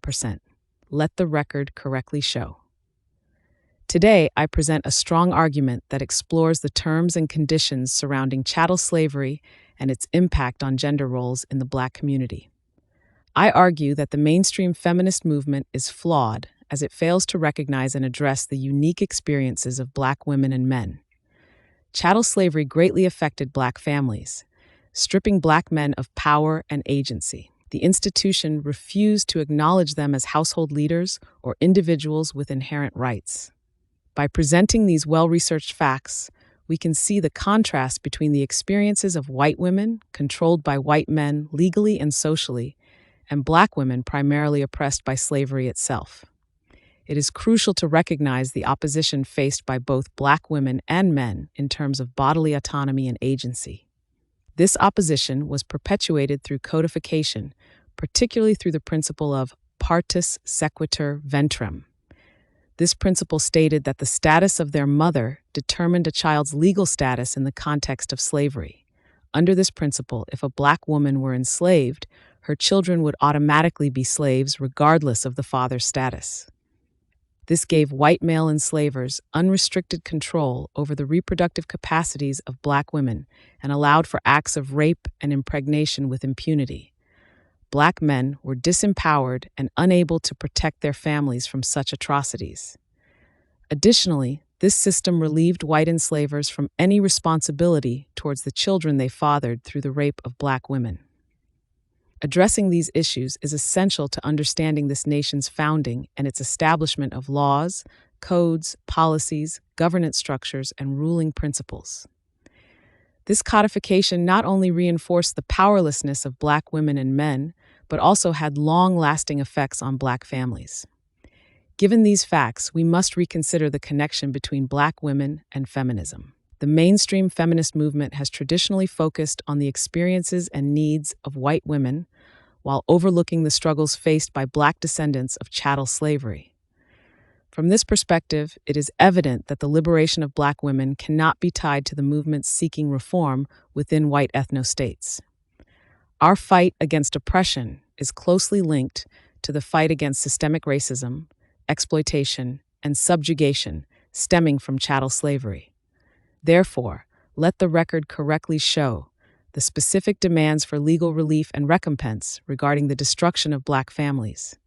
100%. Let the record correctly show. Today, I present a strong argument that explores the terms and conditions surrounding chattel slavery and its impact on gender roles in the Black community. I argue that the mainstream feminist movement is flawed as it fails to recognize and address the unique experiences of Black women and men. Chattel slavery greatly affected Black families, stripping Black men of power and agency. The institution refused to acknowledge them as household leaders or individuals with inherent rights. By presenting these well-researched facts, we can see the contrast between the experiences of white women, controlled by white men legally and socially, and Black women primarily oppressed by slavery itself. It is crucial to recognize the opposition faced by both Black women and men in terms of bodily autonomy and agency. This opposition was perpetuated through codification, particularly through the principle of partus sequitur ventrem. This principle stated that the status of their mother determined a child's legal status in the context of slavery. Under this principle, if a Black woman were enslaved, her children would automatically be slaves regardless of the father's status. This gave white male enslavers unrestricted control over the reproductive capacities of Black women and allowed for acts of rape and impregnation with impunity. Black men were disempowered and unable to protect their families from such atrocities. Additionally, this system relieved white enslavers from any responsibility towards the children they fathered through the rape of Black women. Addressing these issues is essential to understanding this nation's founding and its establishment of laws, codes, policies, governance structures, and ruling principles. This codification not only reinforced the powerlessness of Black women and men, but also had long-lasting effects on Black families. Given these facts, we must reconsider the connection between Black women and feminism. The mainstream feminist movement has traditionally focused on the experiences and needs of white women, while overlooking the struggles faced by Black descendants of chattel slavery. From this perspective, it is evident that the liberation of Black women cannot be tied to the movements seeking reform within white ethno-states. Our fight against oppression is closely linked to the fight against systemic racism, exploitation, and subjugation stemming from chattel slavery. Therefore, let the record correctly show the specific demands for legal relief and recompense regarding the destruction of Black families.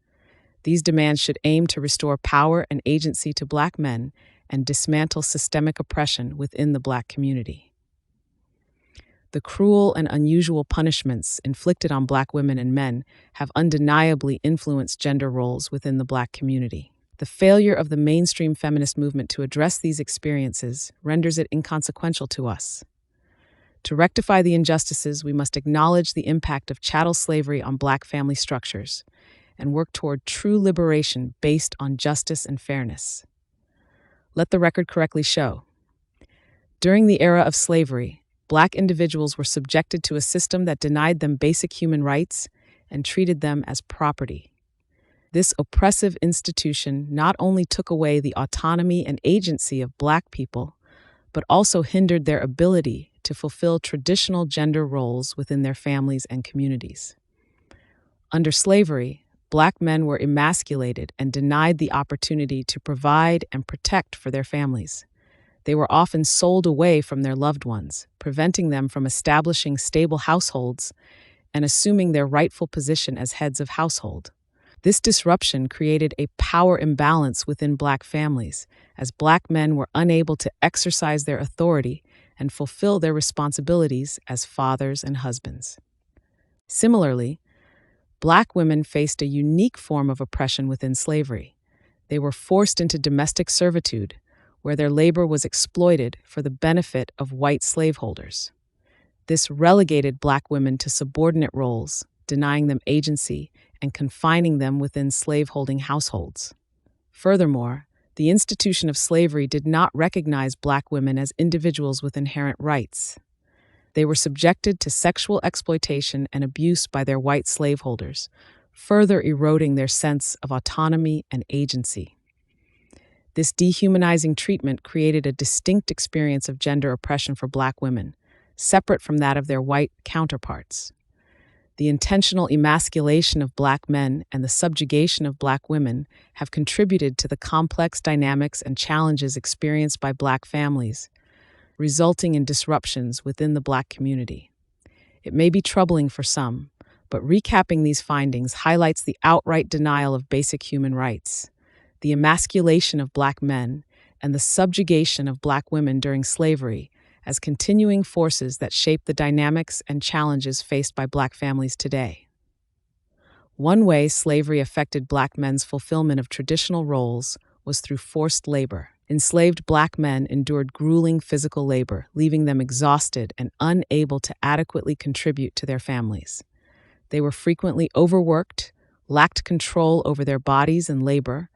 These demands should aim to restore power and agency to Black men and dismantle systemic oppression within the Black community. The cruel and unusual punishments inflicted on Black women and men have undeniably influenced gender roles within the Black community. The failure of the mainstream feminist movement to address these experiences renders it inconsequential to us. To rectify the injustices, we must acknowledge the impact of chattel slavery on Black family structures and work toward true liberation based on justice and fairness. Let the record correctly show. During the era of slavery, Black individuals were subjected to a system that denied them basic human rights and treated them as property. This oppressive institution not only took away the autonomy and agency of Black people, but also hindered their ability to fulfill traditional gender roles within their families and communities. Under slavery, Black men were emasculated and denied the opportunity to provide and protect for their families. They were often sold away from their loved ones, preventing them from establishing stable households and assuming their rightful position as heads of household. This disruption created a power imbalance within Black families, as Black men were unable to exercise their authority and fulfill their responsibilities as fathers and husbands. Similarly, Black women faced a unique form of oppression within slavery. They were forced into domestic servitude, where their labor was exploited for the benefit of white slaveholders. This relegated Black women to subordinate roles, denying them agency and confining them within slaveholding households. Furthermore, the institution of slavery did not recognize Black women as individuals with inherent rights. They were subjected to sexual exploitation and abuse by their white slaveholders, further eroding their sense of autonomy and agency. This dehumanizing treatment created a distinct experience of gender oppression for Black women, separate from that of their white counterparts. The intentional emasculation of Black men and the subjugation of Black women have contributed to the complex dynamics and challenges experienced by Black families, resulting in disruptions within the Black community. It may be troubling for some, but recapping these findings highlights the outright denial of basic human rights, the emasculation of Black men, and the subjugation of Black women during slavery as continuing forces that shape the dynamics and challenges faced by Black families today. One way slavery affected Black men's fulfillment of traditional roles was through forced labor. Enslaved Black men endured grueling physical labor, leaving them exhausted and unable to adequately contribute to their families. They were frequently overworked, lacked control over their bodies and labor,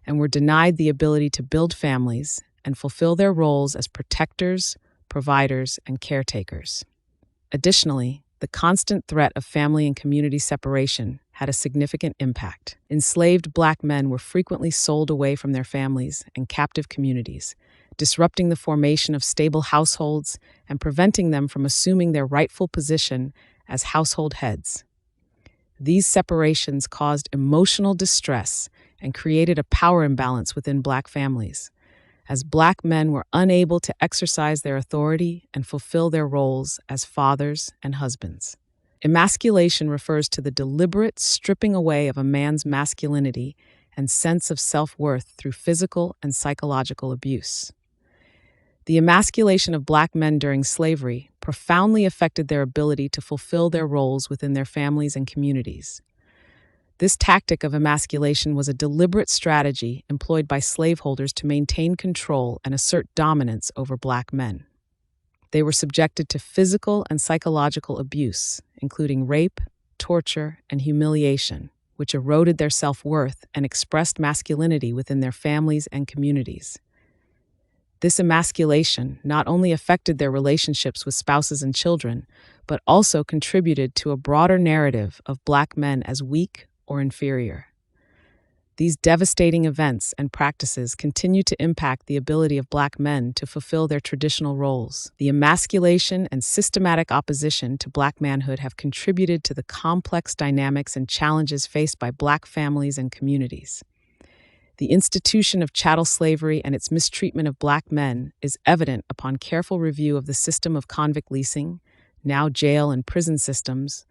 and were denied the ability to build families and fulfill their roles as protectors, providers, and caretakers. Additionally, the constant threat of family and community separation had a significant impact. Enslaved Black men were frequently sold away from their families and captive communities, disrupting the formation of stable households and preventing them from assuming their rightful position as household heads. These separations caused emotional distress and created a power imbalance within Black families, as Black men were unable to exercise their authority and fulfill their roles as fathers and husbands. Emasculation refers to the deliberate stripping away of a man's masculinity and sense of self-worth through physical and psychological abuse. The emasculation of Black men during slavery profoundly affected their ability to fulfill their roles within their families and communities. This tactic of emasculation was a deliberate strategy employed by slaveholders to maintain control and assert dominance over Black men. They were subjected to physical and psychological abuse, including rape, torture, and humiliation, which eroded their self-worth and expressed masculinity within their families and communities. This emasculation not only affected their relationships with spouses and children, but also contributed to a broader narrative of Black men as weak or inferior. These devastating events and practices continue to impact the ability of Black men to fulfill their traditional roles. The emasculation and systematic opposition to Black manhood have contributed to the complex dynamics and challenges faced by Black families and communities. The institution of chattel slavery and its mistreatment of Black men is evident upon careful review of the system of convict leasing, now jail and prison systems,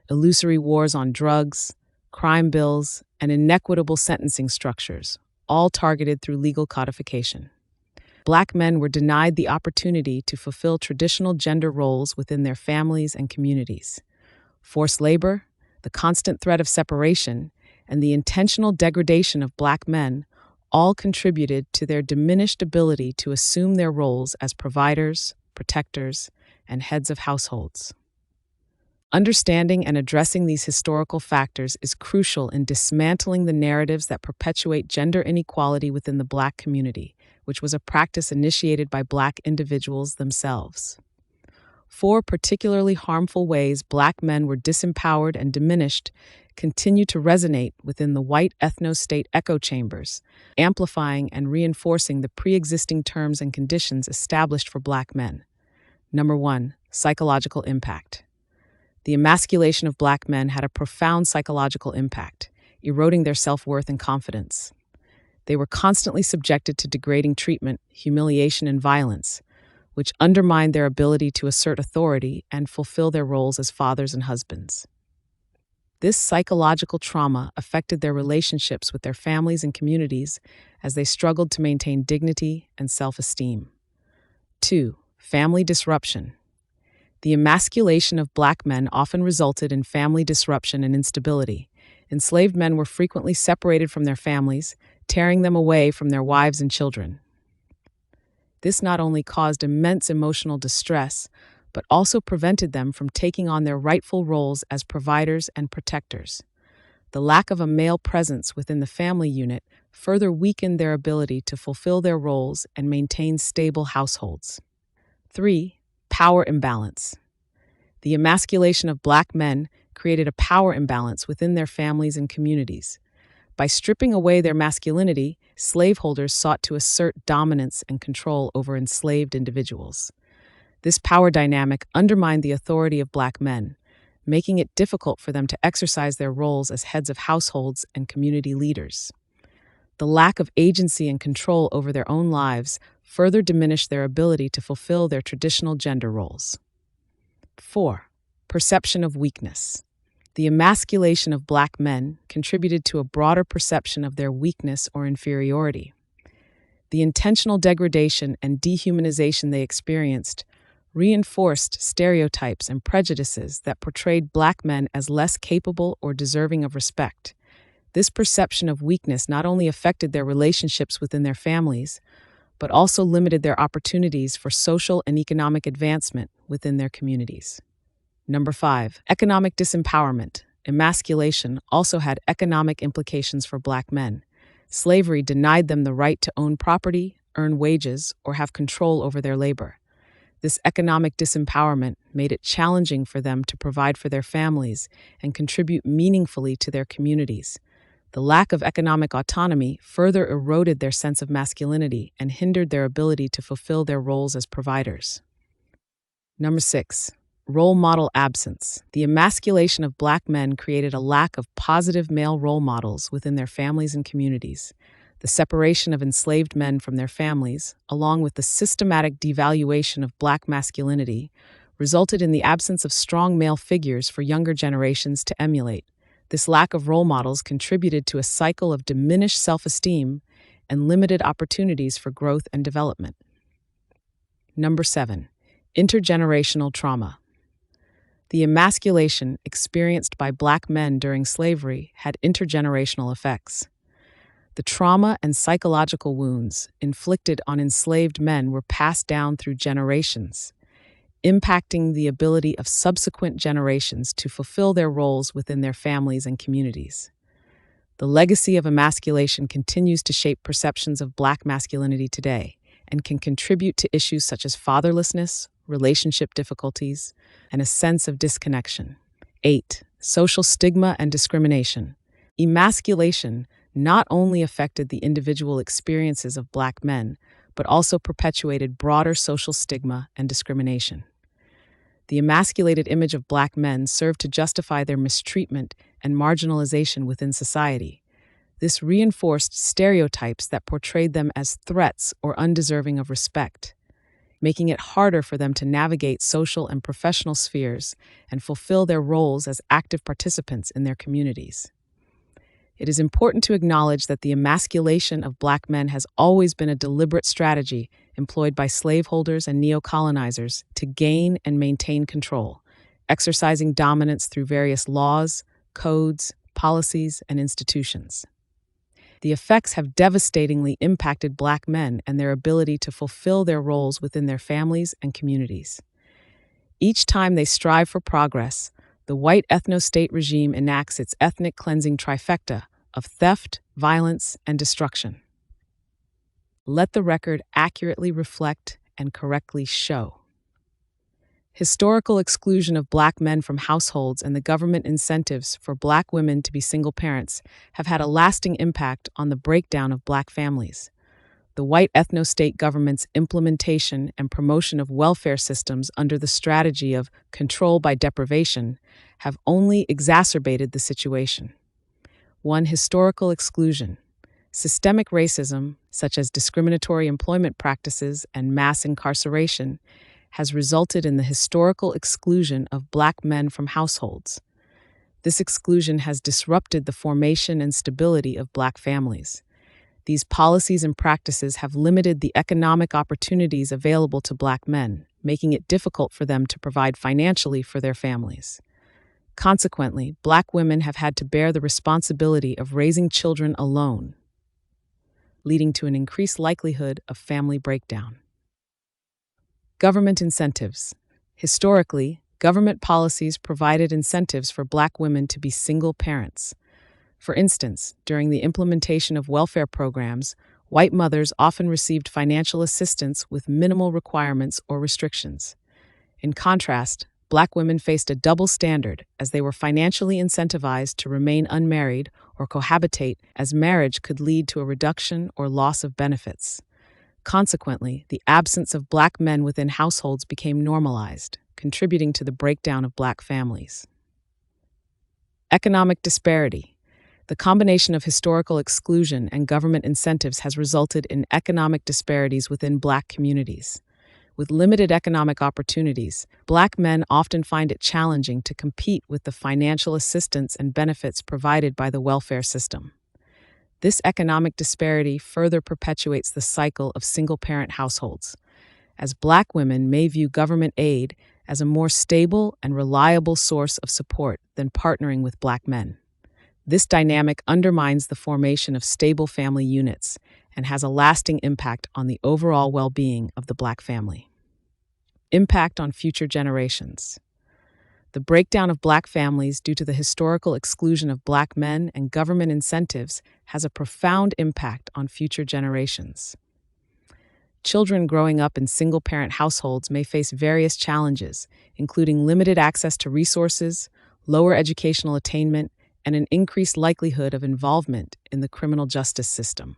illusory wars on drugs, crime bills, and inequitable sentencing structures, all targeted through legal codification. Black men were denied the opportunity to fulfill traditional gender roles within their families and communities. Forced labor, the constant threat of separation, and the intentional degradation of Black men all contributed to their diminished ability to assume their roles as providers, protectors, and heads of households. Understanding and addressing these historical factors is crucial in dismantling the narratives that perpetuate gender inequality within the Black community, which was a practice initiated by Black individuals themselves. 4 particularly harmful ways Black men were disempowered and diminished continue to resonate within the white ethno-state echo chambers, amplifying and reinforcing the pre-existing terms and conditions established for Black men. Number 1, psychological impact. The emasculation of Black men had a profound psychological impact, eroding their self-worth and confidence. They were constantly subjected to degrading treatment, humiliation, and violence, which undermined their ability to assert authority and fulfill their roles as fathers and husbands. This psychological trauma affected their relationships with their families and communities as they struggled to maintain dignity and self-esteem. 2, family disruption. The emasculation of Black men often resulted in family disruption and instability. Enslaved men were frequently separated from their families, tearing them away from their wives and children. This not only caused immense emotional distress, but also prevented them from taking on their rightful roles as providers and protectors. The lack of a male presence within the family unit further weakened their ability to fulfill their roles and maintain stable households. 3, power imbalance. The emasculation of Black men created a power imbalance within their families and communities. By stripping away their masculinity, slaveholders sought to assert dominance and control over enslaved individuals. This power dynamic undermined the authority of Black men, making it difficult for them to exercise their roles as heads of households and community leaders. The lack of agency and control over their own lives further diminished their ability to fulfill their traditional gender roles. 4. Perception of weakness. The emasculation of Black men contributed to a broader perception of their weakness or inferiority. The intentional degradation and dehumanization they experienced reinforced stereotypes and prejudices that portrayed Black men as less capable or deserving of respect. This perception of weakness not only affected their relationships within their families, but also limited their opportunities for social and economic advancement within their communities. Number 5, economic disempowerment. Emasculation also had economic implications for Black men. Slavery denied them the right to own property, earn wages, or have control over their labor. This economic disempowerment made it challenging for them to provide for their families and contribute meaningfully to their communities. The lack of economic autonomy further eroded their sense of masculinity and hindered their ability to fulfill their roles as providers. Number 6. Role model absence. The emasculation of Black men created a lack of positive male role models within their families and communities. The separation of enslaved men from their families, along with the systematic devaluation of Black masculinity, resulted in the absence of strong male figures for younger generations to emulate. This lack of role models contributed to a cycle of diminished self-esteem and limited opportunities for growth and development. Number 7. Intergenerational trauma. The emasculation experienced by Black men during slavery had intergenerational effects. The trauma and psychological wounds inflicted on enslaved men were passed down through generations, impacting the ability of subsequent generations to fulfill their roles within their families and communities. The legacy of emasculation continues to shape perceptions of Black masculinity today and can contribute to issues such as fatherlessness, relationship difficulties, and a sense of disconnection. 8. Social stigma and discrimination. Emasculation not only affected the individual experiences of Black men, but also perpetuated broader social stigma and discrimination. The emasculated image of Black men served to justify their mistreatment and marginalization within society. This reinforced stereotypes that portrayed them as threats or undeserving of respect, making it harder for them to navigate social and professional spheres and fulfill their roles as active participants in their communities. It is important to acknowledge that the emasculation of Black men has always been a deliberate strategy employed by slaveholders and neo-colonizers to gain and maintain control, exercising dominance through various laws, codes, policies, and institutions. The effects have devastatingly impacted Black men and their ability to fulfill their roles within their families and communities. Each time they strive for progress, the white ethno-state regime enacts its ethnic cleansing trifecta of theft, violence, and destruction. Let the record accurately reflect and correctly show. Historical exclusion of Black men from households and the government incentives for Black women to be single parents have had a lasting impact on the breakdown of Black families. The white ethno-state government's implementation and promotion of welfare systems under the strategy of control by deprivation have only exacerbated the situation. 1. Historical exclusion. Systemic racism, such as discriminatory employment practices and mass incarceration, has resulted in the historical exclusion of Black men from households. This exclusion has disrupted the formation and stability of Black families. These policies and practices have limited the economic opportunities available to Black men, making it difficult for them to provide financially for their families. Consequently, Black women have had to bear the responsibility of raising children alone, leading to an increased likelihood of family breakdown. Government incentives. Historically, government policies provided incentives for Black women to be single parents. For instance, during the implementation of welfare programs, white mothers often received financial assistance with minimal requirements or restrictions. In contrast, Black women faced a double standard as they were financially incentivized to remain unmarried or cohabitate, as marriage could lead to a reduction or loss of benefits. Consequently, the absence of Black men within households became normalized, contributing to the breakdown of Black families. Economic disparity. The combination of historical exclusion and government incentives has resulted in economic disparities within Black communities. With limited economic opportunities, Black men often find it challenging to compete with the financial assistance and benefits provided by the welfare system. This economic disparity further perpetuates the cycle of single-parent households, as Black women may view government aid as a more stable and reliable source of support than partnering with Black men. This dynamic undermines the formation of stable family units and has a lasting impact on the overall well-being of the Black family. Impact on future generations. The breakdown of Black families due to the historical exclusion of Black men and government incentives has a profound impact on future generations. Children growing up in single-parent households may face various challenges, including limited access to resources, lower educational attainment, and an increased likelihood of involvement in the criminal justice system.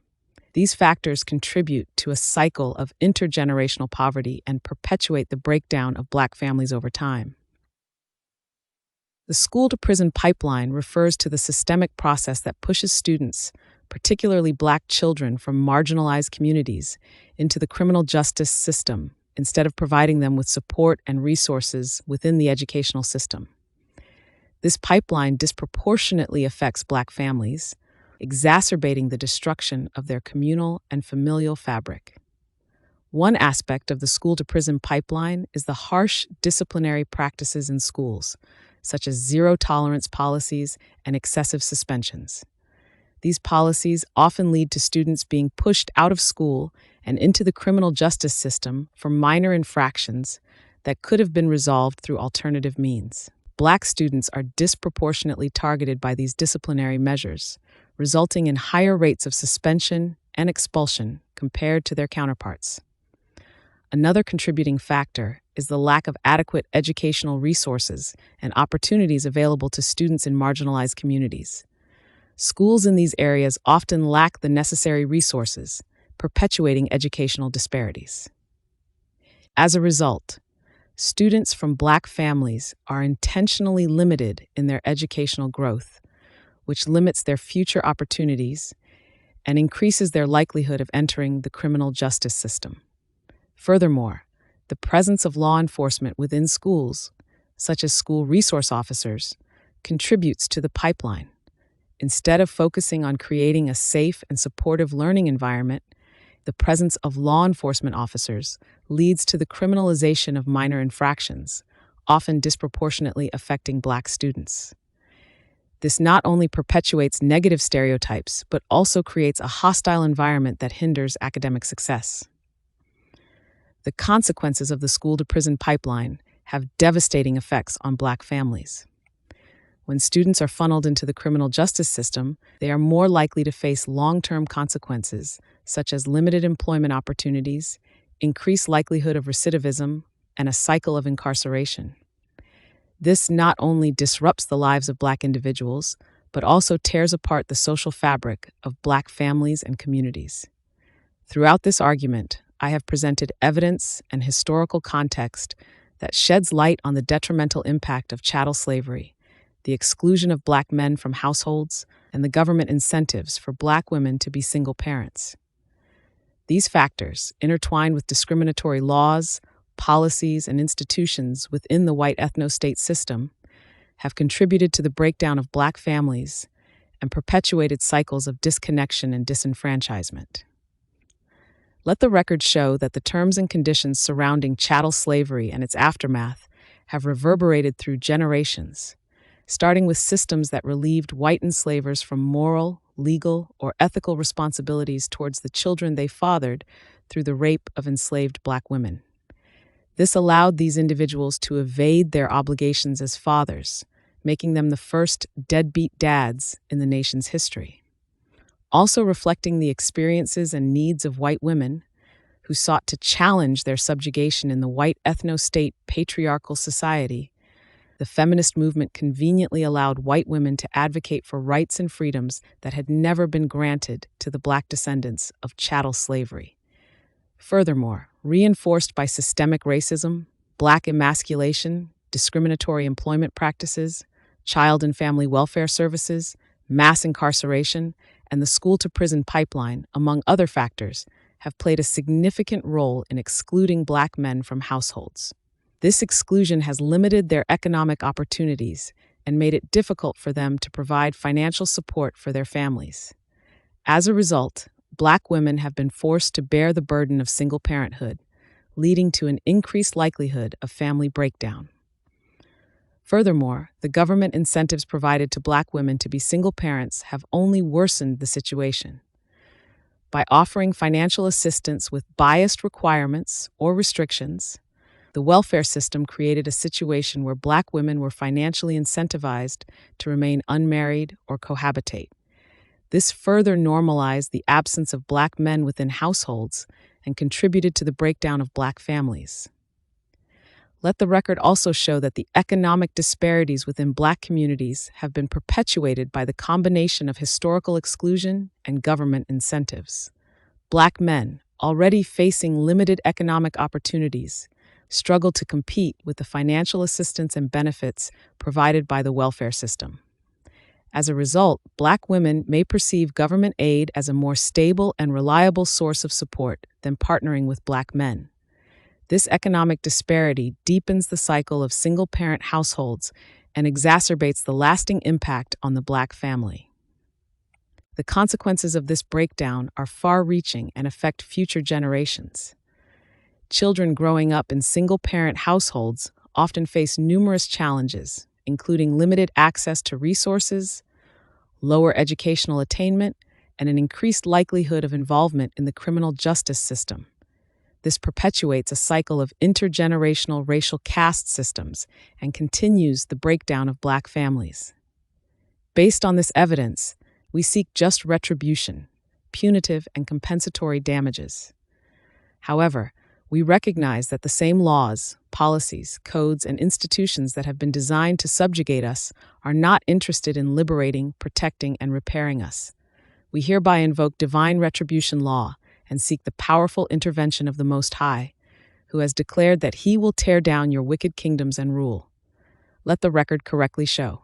These factors contribute to a cycle of intergenerational poverty and perpetuate the breakdown of Black families over time. The school-to-prison pipeline refers to the systemic process that pushes students, particularly Black children from marginalized communities, into the criminal justice system instead of providing them with support and resources within the educational system. This pipeline disproportionately affects Black families, exacerbating the destruction of their communal and familial fabric. One aspect of the school-to-prison pipeline is the harsh disciplinary practices in schools, such as zero-tolerance policies and excessive suspensions. These policies often lead to students being pushed out of school and into the criminal justice system for minor infractions that could have been resolved through alternative means. Black students are disproportionately targeted by these disciplinary measures, resulting in higher rates of suspension and expulsion compared to their counterparts. Another contributing factor is the lack of adequate educational resources and opportunities available to students in marginalized communities. Schools in these areas often lack the necessary resources, perpetuating educational disparities. As a result, students from Black families are intentionally limited in their educational growth, which limits their future opportunities and increases their likelihood of entering the criminal justice system. Furthermore, the presence of law enforcement within schools, such as school resource officers, contributes to the pipeline. Instead of focusing on creating a safe and supportive learning environment, the presence of law enforcement officers leads to the criminalization of minor infractions, often disproportionately affecting Black students. This not only perpetuates negative stereotypes, but also creates a hostile environment that hinders academic success. The consequences of the school-to-prison pipeline have devastating effects on Black families. When students are funneled into the criminal justice system, they are more likely to face long-term consequences, such as limited employment opportunities, increased likelihood of recidivism, and a cycle of incarceration. This not only disrupts the lives of Black individuals, but also tears apart the social fabric of Black families and communities. Throughout this argument, I have presented evidence and historical context that sheds light on the detrimental impact of chattel slavery, the exclusion of Black men from households, and the government incentives for Black women to be single parents. These factors, intertwined with discriminatory laws, policies, and institutions within the white ethno-state system, have contributed to the breakdown of Black families and perpetuated cycles of disconnection and disenfranchisement. Let the record show that the terms and conditions surrounding chattel slavery and its aftermath have reverberated through generations, starting with systems that relieved white enslavers from moral, legal, or ethical responsibilities towards the children they fathered through the rape of enslaved Black women. This allowed these individuals to evade their obligations as fathers, making them the first deadbeat dads in the nation's history. Also reflecting the experiences and needs of white women who sought to challenge their subjugation in the white ethno-state patriarchal society, the feminist movement conveniently allowed white women to advocate for rights and freedoms that had never been granted to the Black descendants of chattel slavery. Furthermore, reinforced by systemic racism, Black emasculation, discriminatory employment practices, child and family welfare services, mass incarceration, and the school-to-prison pipeline, among other factors, have played a significant role in excluding Black men from households. This exclusion has limited their economic opportunities and made it difficult for them to provide financial support for their families. As a result, Black women have been forced to bear the burden of single parenthood, leading to an increased likelihood of family breakdown. Furthermore, the government incentives provided to Black women to be single parents have only worsened the situation. By offering financial assistance with biased requirements or restrictions, the welfare system created a situation where Black women were financially incentivized to remain unmarried or cohabitate. This further normalized the absence of Black men within households and contributed to the breakdown of Black families. Let the record also show that the economic disparities within Black communities have been perpetuated by the combination of historical exclusion and government incentives. Black men, already facing limited economic opportunities, struggle to compete with the financial assistance and benefits provided by the welfare system. As a result, Black women may perceive government aid as a more stable and reliable source of support than partnering with Black men. This economic disparity deepens the cycle of single-parent households and exacerbates the lasting impact on the Black family. The consequences of this breakdown are far-reaching and affect future generations. Children growing up in single-parent households often face numerous challenges, including limited access to resources, lower educational attainment, and an increased likelihood of involvement in the criminal justice system. This perpetuates a cycle of intergenerational racial caste systems and continues the breakdown of Black families. Based on this evidence, we seek just retribution, punitive and compensatory damages. However, we recognize that the same laws, policies, codes, and institutions that have been designed to subjugate us are not interested in liberating, protecting, and repairing us. We hereby invoke divine retribution law and seek the powerful intervention of the Most High, who has declared that He will tear down your wicked kingdoms and rule. Let the record correctly show.